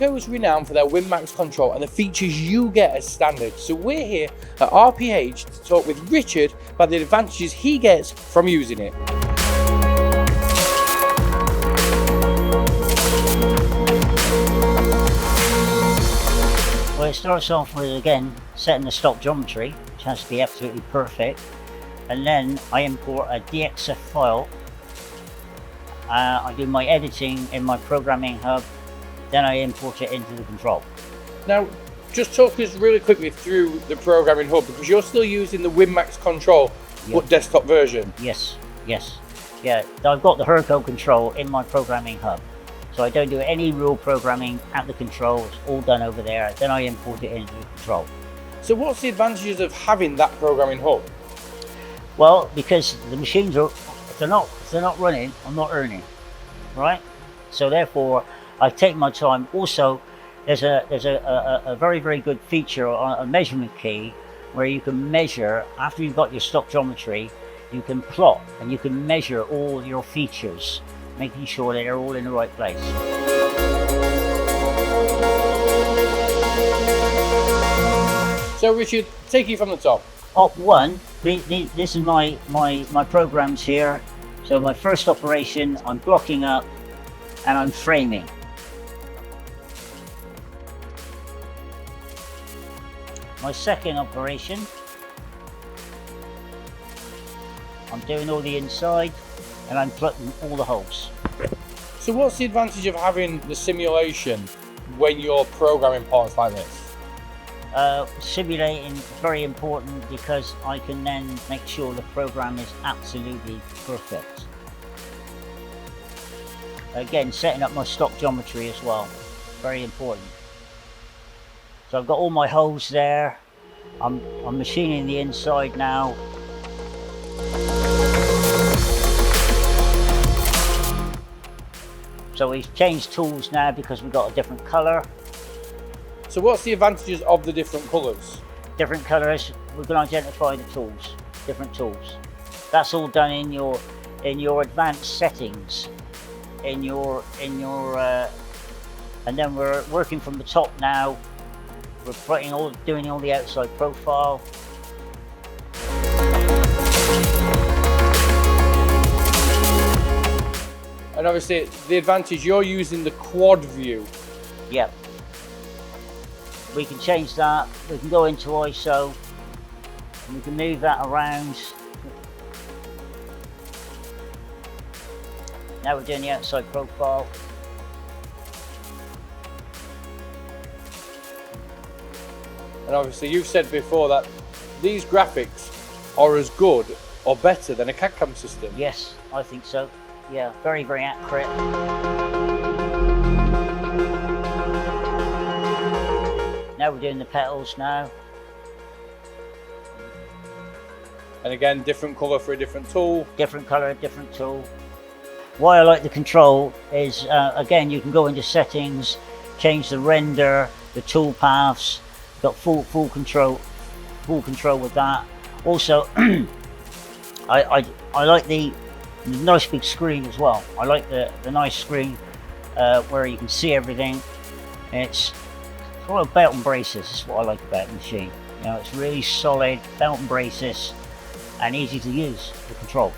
Hurco is renowned for their WinMax control and the features you get as standard. So we're here at RPH to talk with Richard about the advantages he gets from using it. Well, it starts off with, again, setting the stock geometry, which has to be absolutely perfect. And then I import a DXF file. I do my editing in my programming hub. Then I import it into the control. Now, just talk us really quickly through the programming hub, because you're still using the WinMax control, but desktop version. Yes. Yeah, I've got the Hurco control in my programming hub. So I don't do any real programming at the control, it's all done over there. Then I import it into the control. So what's the advantages of having that programming hub? Well, because the machines are, if they're not running, I'm not earning, right? So therefore, I take my time. Also, there's a very, very good feature on a measurement key where you can measure, after you've got your stock geometry, you can plot and you can measure all your features, making sure that they're all in the right place. So Richard, take you from the top. Op 1, this is my programs here. So my first operation, I'm blocking up and I'm framing. My second operation, I'm doing all the inside and I'm plugging all the holes. So what's the advantage of having the simulation when you're programming parts like this? Simulating is very important because I can then make sure the program is absolutely perfect. Again, setting up my stock geometry as well, very important. So I've got all my holes there. I'm machining the inside now. So we've changed tools now because we've got a different color. So what's the advantages of the different colors? Different colors, we can identify the tools, different tools. That's all done in your advanced settings, and then we're working from the top now. We're doing all the outside profile. And obviously the advantage, you're using the quad view. Yep. We can change that, we can go into ISO, and we can move that around. Now we're doing the outside profile. And obviously you've said before that these graphics are as good or better than a CAD/CAM system. Yes, I think so. Yeah, very, very accurate. Now we're doing the petals now. And again, different colour for a different tool. Different colour, different tool. Why I like the control is, again, you can go into settings, change the render, the tool paths. Got full control with that. Also, I like the nice big screen as well. I like the nice screen where you can see everything. It's sort of belt and braces. That's what I like about the machine. You know, it's really solid belt and braces and easy to use, the control.